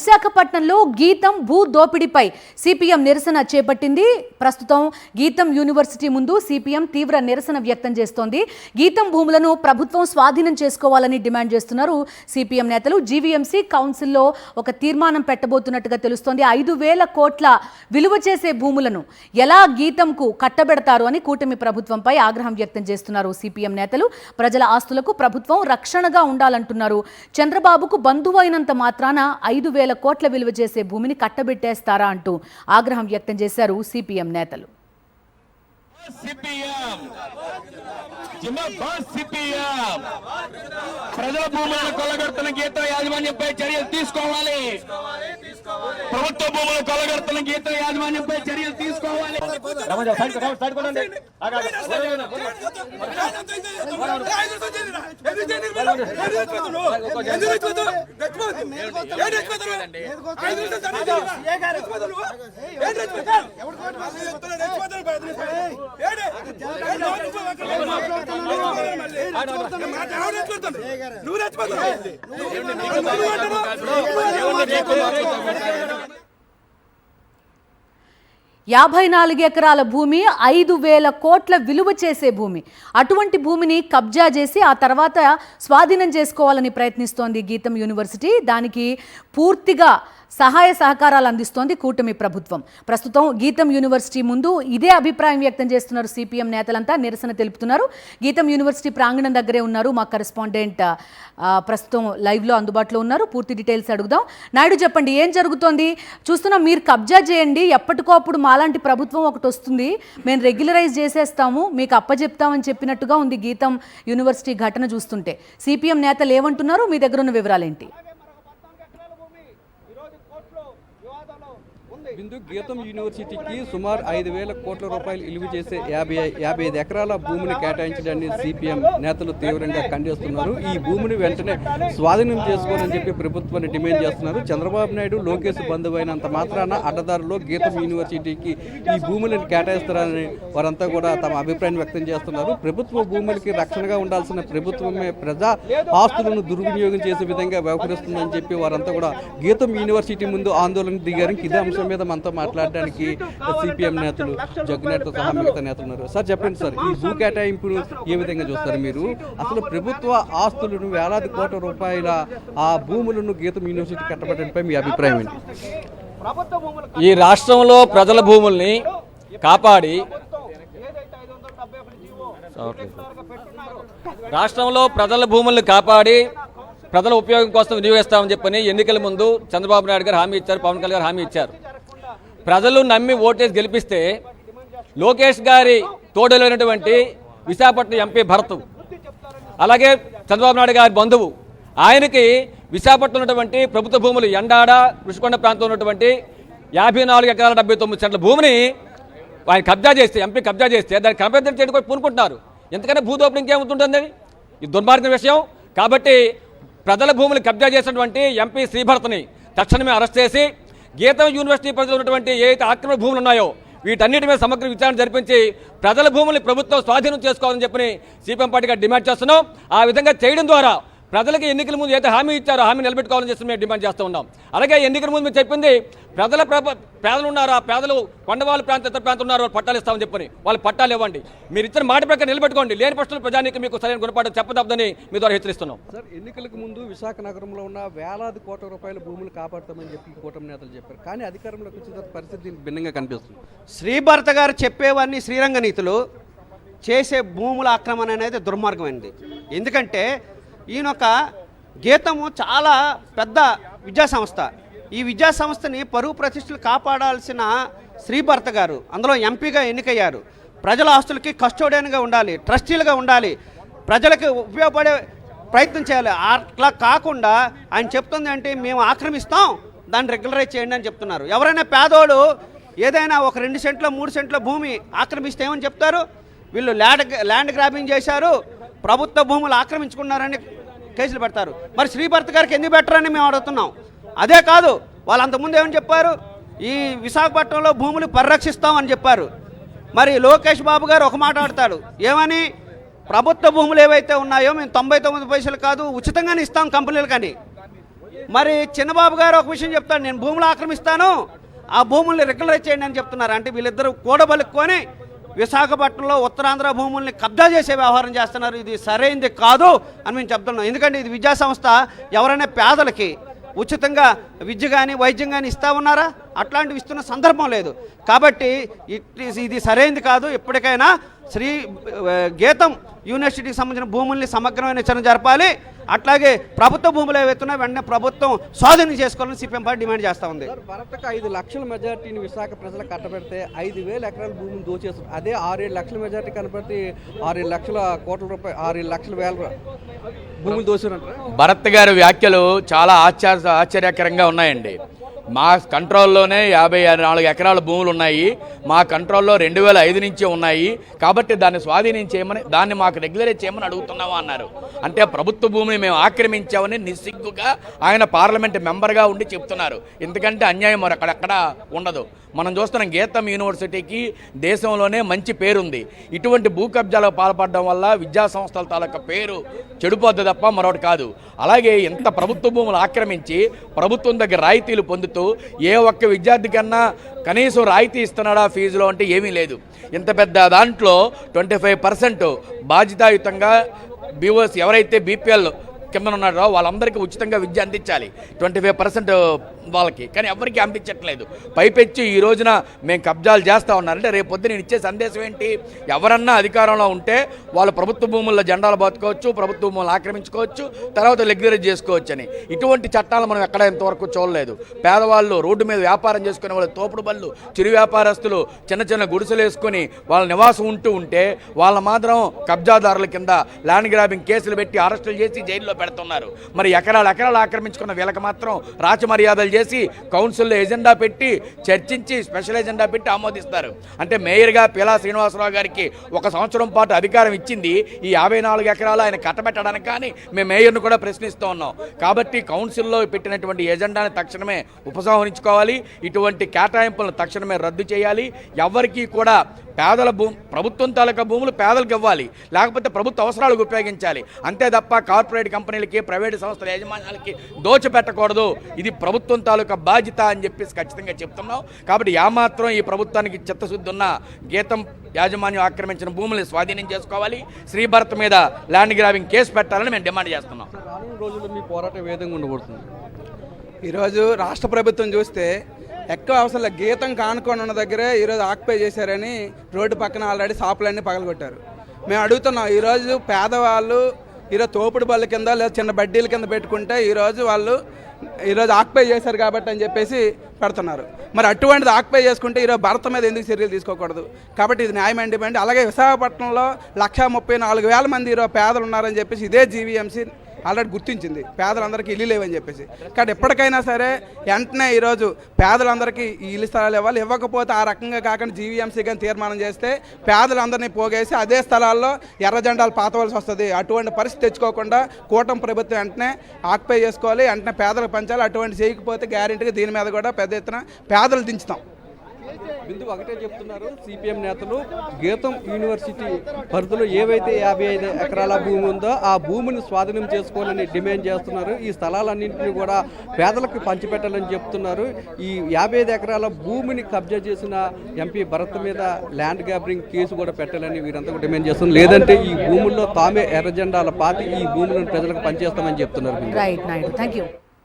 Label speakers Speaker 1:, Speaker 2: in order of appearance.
Speaker 1: విశాఖపట్నంలో గీతం భూ దోపిడీపై సిపిఎం నిరసన చేపట్టింది. ప్రస్తుతం గీతం యూనివర్సిటీ ముందు సిపిఎం తీవ్ర నిరసన వ్యక్తం చేస్తోంది. గీతం భూములను ప్రభుత్వం స్వాధీనం చేసుకోవాలని డిమాండ్ చేస్తున్నారు సిపిఎం నేతలు. జీవీఎంసీ కౌన్సిల్లో ఒక తీర్మానం పెట్టబోతున్నట్టుగా తెలుస్తోంది. 5,000 కోట్ల విలువ చేసే భూములను ఎలా గీతంకు కట్టబెడతారు అని కూటమి ప్రభుత్వంపై ఆగ్రహం వ్యక్తం చేస్తున్నారు సిపిఎం నేతలు. ప్రజల ఆస్తులకు ప్రభుత్వం రక్షణగా ఉండాలంటున్నారు. చంద్రబాబుకు బంధువు అయినంత మాత్రాన 5,000 కోట్ల విలువ చేసే భూమిని కట్టబెట్టేస్తారా అంటూ ఆగ్రహం వ్యక్తం చేశారు సిపిఎం నేతలు.
Speaker 2: ప్రజల భూములను కొల్లగొడుతున్న గీతం యాజమాన్యంపై చర్యలు తీసుకోవాలి. ప్రభుత్వ భూములను కొల్లగొడుతున్న గీతం యాజమాన్యంపై చర్యలు తీసుకోవాలి.
Speaker 1: యాభై 54 ఎకరాల భూమి 5,000 కోట్ల విలువ చేసే భూమి. అటువంటి భూమిని కబ్జా చేసి ఆ తర్వాత స్వాధీనం చేసుకోవాలని ప్రయత్నిస్తోంది గీతం యూనివర్సిటీ. దానికి పూర్తిగా సహాయ సహకారాలు అందిస్తోంది కూటమి ప్రభుత్వం. ప్రస్తుతం గీతం యూనివర్సిటీ ముందు ఇదే అభిప్రాయం వ్యక్తం చేస్తున్నారు సిపిఎం నేతలంతా, నిరసన తెలుపుతున్నారు. గీతం యూనివర్సిటీ ప్రాంగణం దగ్గరే ఉన్నారు మా కరెస్పాండెంట్, ప్రస్తుతం లైవ్లో అందుబాటులో ఉన్నారు. పూర్తి డీటెయిల్స్ అడుగుదాం. నాయుడు, చెప్పండి, ఏం జరుగుతోంది? చూస్తున్నాం, మీరు కబ్జా చేయండి, ఎప్పటికో అప్పుడు మాలాంటి ప్రభుత్వం ఒకటి వస్తుంది, మేము రెగ్యులరైజ్ చేసేస్తాము, మీకు అప్పచెప్తామని చెప్పినట్టుగా ఉంది గీతం యూనివర్సిటీ ఘటన చూస్తుంటే. సిపిఎం నేతలు ఏమంటున్నారు? మీ దగ్గర ఉన్న వివరాలేంటి?
Speaker 3: బిందు, గీతం యూనివర్సిటీకి సుమారు 5,000 కోట్ల రూపాయలు విలువ చేసే 55 ఎకరాల భూమిని కేటాయించడాన్ని సిపిఎం నేతలు తీవ్రంగా ఖండిస్తున్నారు. ఈ భూమిని వెంటనే స్వాధీనం చేసుకోవాలని చెప్పి ప్రభుత్వాన్ని డిమాండ్ చేస్తున్నారు. చంద్రబాబు నాయుడు, లోకేష్ బంధువు అయినంత మాత్రాన అడ్డదారులో గీతం యూనివర్సిటీకి ఈ భూములను కేటాయిస్తారని వారంతా కూడా తమ అభిప్రాయం వ్యక్తం చేస్తున్నారు. ప్రభుత్వ భూములకి రక్షణగా ఉండాల్సిన ప్రభుత్వమే ప్రజా ఆస్తులను దుర్వినియోగం చేసే విధంగా వ్యవహరిస్తుందని చెప్పి వారంతా కూడా గీతం యూనివర్సిటీ ముందు ఆందోళన దిగారు. ఇదే అంశం మీద మనతో మాట్లాడడానికి సిపిఎం నేతలు, జగ్నేట్తో సహా మిగతా నేతలు ఉన్నారు. సార్, చెప్పండి సార్, ఈ భూ కేటాయింపును ఏ విధంగా చూస్తారు మీరు? అసలు ప్రభుత్వ ఆస్తులను వేలాది కోట్ల రూపాయల ఆ భూములను గీతం యూనివర్సిటీ కట్టబెట్టడంపై మీ అభిప్రాయం ఏంటి?
Speaker 2: ఈ రాష్ట్రంలో ప్రజల భూముల్ని కాపాడి ప్రజల ఉపయోగం కోసం వినియోగిస్తామని చెప్పని ఎన్నికల ముందు చంద్రబాబు నాయుడు గారు హామీ ఇచ్చారు, పవన్ కళ్యాణ్ గారు హామీ ఇచ్చారు. ప్రజలు నమ్మి ఓటేసి గెలిపిస్తే లోకేష్ గారి తోడలైనటువంటి విశాఖపట్నం ఎంపీ భరత్, అలాగే చంద్రబాబు నాయుడు గారి బంధువు, ఆయనకి విశాఖపట్నం ఉన్నటువంటి ప్రభుత్వ భూములు ఎండాడ, ఋషికొండ ప్రాంతంలో ఉన్నటువంటి 54 ఎకరాల 79 సెంట్ల భూమిని ఆయన కబ్జా చేస్తే, ఎంపీ కబ్జా చేస్తే దాన్ని కంపెనీ చేయడం కూడా పూనుకుంటున్నారు. ఎందుకంటే భూదోపిడి ఇంకేమవుతుంటుంది? ఇది దుర్మార్గం విషయం. కాబట్టి ప్రజల భూములు కబ్జా చేసినటువంటి ఎంపీ శ్రీభరత్ని తక్షణమే అరెస్ట్ చేసి గీతం యూనివర్సిటీ పరిధిలో ఉన్నటువంటి ఏదైతే ఆక్రమణ భూములు ఉన్నాయో వీటన్నిటి మీద సమగ్ర విచారణ జరిపించి ప్రజల భూముల్ని ప్రభుత్వం స్వాధీనం చేసుకోవాలని చెప్పని సిపిఎం పార్టీగా డిమాండ్ చేస్తున్నాం. ఆ విధంగా చేయడం ద్వారా ప్రజలకు ఎన్నికల ముందు ఏదైతే హామీ ఇచ్చారో హామీ నిలబెట్టుకోవాలని చెప్పి మేము డిమాండ్ చేస్తూ ఉన్నాం. అలాగే ఎన్నికల ముందు మేము చెప్పింది, పేదలు ఉన్నారు, ఆ పేదలు కొండవాళ్ళ ప్రాంతం, ఇతర ప్రాంతం ఉన్నారు, వాళ్ళు పట్టాలు ఇస్తామని చెప్పని వాళ్ళు పట్టాలు ఇవ్వండి. మీరు ఇచ్చిన మాట ప్రకారం నిలబెట్టుకోండి. లేని పక్షంలో ప్రజానికి మీకు సరైన గుణపాఠం చెప్పదబ్బని మీ ద్వారా హెచ్చరిస్తున్నాం.
Speaker 3: సార్, ఎన్నికలకు ముందు విశాఖ నగరంలో ఉన్న వేలాది కోట్ల రూపాయల భూములు కాపాడుతామని చెప్పి కూటమి నేతలు చెప్పారు. కానీ అధికారంలోకి వచ్చిన పరిస్థితి భిన్నంగా కనిపిస్తుంది.
Speaker 4: శ్రీభరత గారు చెప్పేవన్నీ శ్రీరంగ నీతులు. చేసే భూముల ఆక్రమణ అనేది దుర్మార్గమైనది. ఎందుకంటే ఈయనొక గీతము చాలా పెద్ద విద్యాసంస్థ. ఈ విద్యాసంస్థని పరువు ప్రతిష్టలు కాపాడాల్సిన శ్రీభరత గారు అందులో ఎంపీగా ఎన్నికయ్యారు. ప్రజల ఆస్తులకి కస్టోడియన్గా ఉండాలి, ట్రస్టీలుగా ఉండాలి, ప్రజలకు ఉపయోగపడే ప్రయత్నం చేయాలి. అట్లా కాకుండా ఆయన చెప్తుంది అంటే మేము ఆక్రమిస్తాం, దాన్ని రెగ్యులరైజ్ చేయండి అని చెప్తున్నారు. ఎవరైనా పేదోడు ఏదైనా ఒక 2 సెంట్ల 3 సెంట్ల భూమి ఆక్రమిస్తే ఏమని చెప్తారు? వీళ్ళు ల్యాండ్ గ్రాబింగ్ చేశారు, ప్రభుత్వ భూములు ఆక్రమించుకున్నారని కేసులు పెడతారు. మరి శ్రీభరత్ గారికి ఎందుకు పెట్టరని మేము అడుగుతున్నాం. అదే కాదు, వాళ్ళు అంతకుముందు ఏమని చెప్పారు? ఈ విశాఖపట్నంలో భూములు పరిరక్షిస్తామని చెప్పారు. మరి లోకేష్ బాబు గారు ఒక మాట ఆడతాడు, ఏమని? ప్రభుత్వ భూములు ఏవైతే ఉన్నాయో మేము 99 పైసలు కాదు ఉచితంగానే ఇస్తాం కంపెనీలు. కానీ మరి చిన్నబాబు గారు ఒక విషయం చెప్తాడు, నేను భూములు ఆక్రమిస్తాను, ఆ భూముల్ని రెగ్యులరైజ్ చేయండి అని చెప్తున్నారు. అంటే వీళ్ళిద్దరూ కూడబలుక్కొని విశాఖపట్నంలో ఉత్తరాంధ్ర భూముల్ని కబ్జా చేసే వ్యవహారం చేస్తున్నారు. ఇది సరైనది కాదు అని మేము చెప్తున్నాం. ఎందుకంటే ఇది విద్యా సంస్థ. ఎవరైనా పేదలకి ఉచితంగా విద్య కానీ వైద్యం కానీ ఇస్తా ఉన్నారా? అట్లాంటివి ఇస్తున్న సందర్భం లేదు. కాబట్టి ఇది సరైనది కాదు. ఎప్పటికైనా గీతం యూనివర్సిటీకి సంబంధించిన భూముల్ని సమగ్రమైన విచారణ జరపాలి. అట్లాగే ప్రభుత్వ భూములు ఏవైతున్నా వెంటనే ప్రభుత్వం స్వాధీనం చేసుకోవాలని సిపిఎం పార్టీ డిమాండ్ చేస్తూ ఉంది.
Speaker 3: భరత్కు 5 లక్షల మెజార్టీని విశాఖ ప్రజలకు కట్టబెడితే 5,000 ఎకరాల భూమిని దోచేస్తుంది. అదే 6-7 లక్షల మెజార్టీ కనబడితే 6-7 లక్షల కోట్ల రూపాయలు 6-7 లక్షల వేల భూములు దోచారంటారా?
Speaker 5: భరత్ గారి వ్యాఖ్యలు చాలా ఆశ్చర్యకరంగా ఉన్నాయండి. మా కంట్రోల్లోనే 54 ఎకరాల భూములు ఉన్నాయి, మా కంట్రోల్లో 2005 నుంచే ఉన్నాయి, కాబట్టి దాన్ని స్వాధీనం చేయమని, దాన్ని మాకు రెగ్యులరైజ్ చేయమని అడుగుతున్నాము అన్నారు. అంటే ప్రభుత్వ భూమిని మేము ఆక్రమించామని నిస్సిగ్గుగా ఆయన పార్లమెంట్ మెంబర్గా ఉండి చెప్తున్నారు. ఎందుకంటే అన్యాయం మరి అక్కడెక్కడ ఉండదు. మనం చూస్తున్నాం గీతం యూనివర్సిటీకి దేశంలోనే మంచి పేరుంది. ఇటువంటి భూ కబ్జాలకు పాల్పడడం వల్ల విద్యా సంస్థల తాలూకా పేరు చెడిపోద్ది తప్ప మరొకటి కాదు. అలాగే ఇంత ప్రభుత్వ భూములు ఆక్రమించి ప్రభుత్వం దగ్గర రాయితీలు పొందుతూ ఏ ఒక్క విద్యార్థి కన్నా కనీసం రాయితీ ఇస్తున్నాడా ఫీజులో అంటే ఏమీ లేదు. ఇంత పెద్ద దాంట్లో 25% బాధ్యతాయుతంగా బీఓస్ ఎవరైతే బీపీఎల్ కింద ఉన్నారో వాళ్ళందరికీ ఉచితంగా విద్య అందించాలి, 25% వాళ్ళకి, కానీ ఎవరికి అందించట్లేదు. పైపెచ్చి ఈ రోజున మేము కబ్జాలు చేస్తూ ఉన్నారంటే రేపు పొద్దున నేను ఇచ్చే సందేశం ఏంటి? ఎవరన్నా అధికారంలో ఉంటే వాళ్ళు ప్రభుత్వ భూముల్లో జెండాలు బతుకోవచ్చు, ప్రభుత్వ భూములు ఆక్రమించుకోవచ్చు, తర్వాత రెగ్యులరైజ్ చేసుకోవచ్చు అని. ఇటువంటి చట్టాలు మనం ఎక్కడ ఇంతవరకు చూడలేదు. పేదవాళ్ళు, రోడ్డు మీద వ్యాపారం చేసుకునే వాళ్ళు, తోపుడు బళ్ళు, చిరు వ్యాపారస్తులు చిన్న చిన్న గుడిసెలు వేసుకుని వాళ్ళ నివాసం ఉంటే వాళ్ళ మాత్రం కబ్జాదారుల కింద ల్యాండ్ గ్రాబింగ్ కేసులు పెట్టి అరెస్టులు చేసి జైల్లో పెడుతున్నారు. మరి ఎకరాలు ఆక్రమించుకున్న వీళ్ళకి మాత్రం రాచమర్యాదలు చేసి కౌన్సిల్లో ఎజెండా పెట్టి చర్చించి స్పెషల్ ఎజెండా పెట్టి ఆమోదిస్తారు. అంటే మేయర్గా పీలా శ్రీనివాసరావు గారికి 1 సంవత్సరం పాటు అధికారం ఇచ్చింది ఈ 54 ఎకరాలు ఆయన కట్టబెట్టడానికి. కానీ మేము మేయర్ను కూడా ప్రశ్నిస్తూ ఉన్నాం. కాబట్టి కౌన్సిల్లో పెట్టినటువంటి ఎజెండాని తక్షణమే ఉపసంహరించుకోవాలి. ఇటువంటి కేటాయింపులను తక్షణమే రద్దు చేయాలి. ఎవరికి కూడా పేదల ప్రభుత్వం తాలూకా భూములు పేదలకు ఇవ్వాలి, లేకపోతే ప్రభుత్వ అవసరాలకు ఉపయోగించాలి. అంతే తప్ప కార్పొరేట్ కంపెనీలకి, ప్రైవేటు సంస్థల యాజమాన్యాలకి దోచిపెట్టకూడదు. ఇది ప్రభుత్వం తాలూకా బాధ్యత అని చెప్పేసి ఖచ్చితంగా చెప్తున్నాం. కాబట్టి ఏమాత్రం ఈ ప్రభుత్వానికి చిత్తశుద్ధి ఉన్న గీతం యాజమాన్యం ఆక్రమించిన భూముల్ని స్వాధీనం చేసుకోవాలి. శ్రీభరత్ మీద ల్యాండ్ గ్రాబింగ్ కేసు పెట్టాలని మేము డిమాండ్ చేస్తున్నాం.
Speaker 3: రానున్న రోజుల్లో మీ పోరాటం ఏ విధంగా ఉండబోతుంది?
Speaker 6: ఈరోజు రాష్ట్ర ప్రభుత్వం చూస్తే ఎక్కువ అవసరం గీతం కానుకొని ఉన్న దగ్గరే ఈరోజు ఆక్యుపై చేశారని రోడ్డు పక్కన ఆల్రెడీ షాపులన్నీ పగలగొట్టారు. మేము అడుగుతున్నాం, ఈరోజు పేదవాళ్ళు ఈరోజు తోపుడు బళ్ళ కింద లేదా చిన్న బడ్డీల కింద పెట్టుకుంటే ఈరోజు వాళ్ళు ఆక్యుపై చేశారు కాబట్టి అని చెప్పేసి పెడుతున్నారు. మరి అటువంటిది ఆక్యుపై చేసుకుంటే ఈరోజు భరత్ మీద ఎందుకు చర్యలు తీసుకోకూడదు? కాబట్టి ఇది న్యాయం డిమాండ్. అలాగే విశాఖపట్నంలో 134,000 మంది ఈరోజు పేదలు ఉన్నారని చెప్పేసి ఇదే జీవీఎంసీ ఆల్రెడీ గుర్తించింది, పేదలందరికీ ఇల్లు లేవని చెప్పేసి. కానీ ఎప్పటికైనా సరే వెంటనే ఈరోజు పేదలందరికీ ఈ ఇల్లు స్థలాలు ఇవ్వాలి. ఇవ్వకపోతే ఆ రకంగా కాకుండా జీవీఎంసీ కానీ తీర్మానం చేస్తే పేదలందరినీ పోగేసి అదే స్థలాల్లో ఎర్ర జెండాలు పాతవలసి వస్తుంది. అటువంటి పరిస్థితి తెచ్చుకోకుండా కూటమి ప్రభుత్వం వెంటనే ఆక్యుపై చేసుకోవాలి, వెంటనే పేదలకు పంచాలి. అటువంటి చేయకపోతే గ్యారెంటీగా దీని మీద కూడా పెద్ద ఎత్తున పేదలు దించుతాం.
Speaker 3: బిందు ఒకటే చెప్తున్నారు సిపిఎం నేతలు, గీతం యూనివర్సిటీ పరిధిలో ఏవైతే 55 ఎకరాల భూమి ఉందో ఆ భూమిని స్వాధీనం చేసుకోవాలని డిమాండ్ చేస్తున్నారు. ఈ స్థలాలన్నింటినీ కూడా పేదలకు పంచిపెట్టాలని చెప్తున్నారు. ఈ 55 ఎకరాల భూమిని కబ్జా చేసిన ఎంపీ భరత్ మీద ల్యాండ్ గ్రాబింగ్ కేసు కూడా పెట్టాలని వీరంతా కూడా డిమాండ్ చేస్తున్నారు. లేదంటే ఈ భూముల్లో తామే ఎర్ర జెండాల పాతి ఈ భూములను ప్రజలకు పనిచేస్తామని చెప్తున్నారు.
Speaker 1: Right, thank you.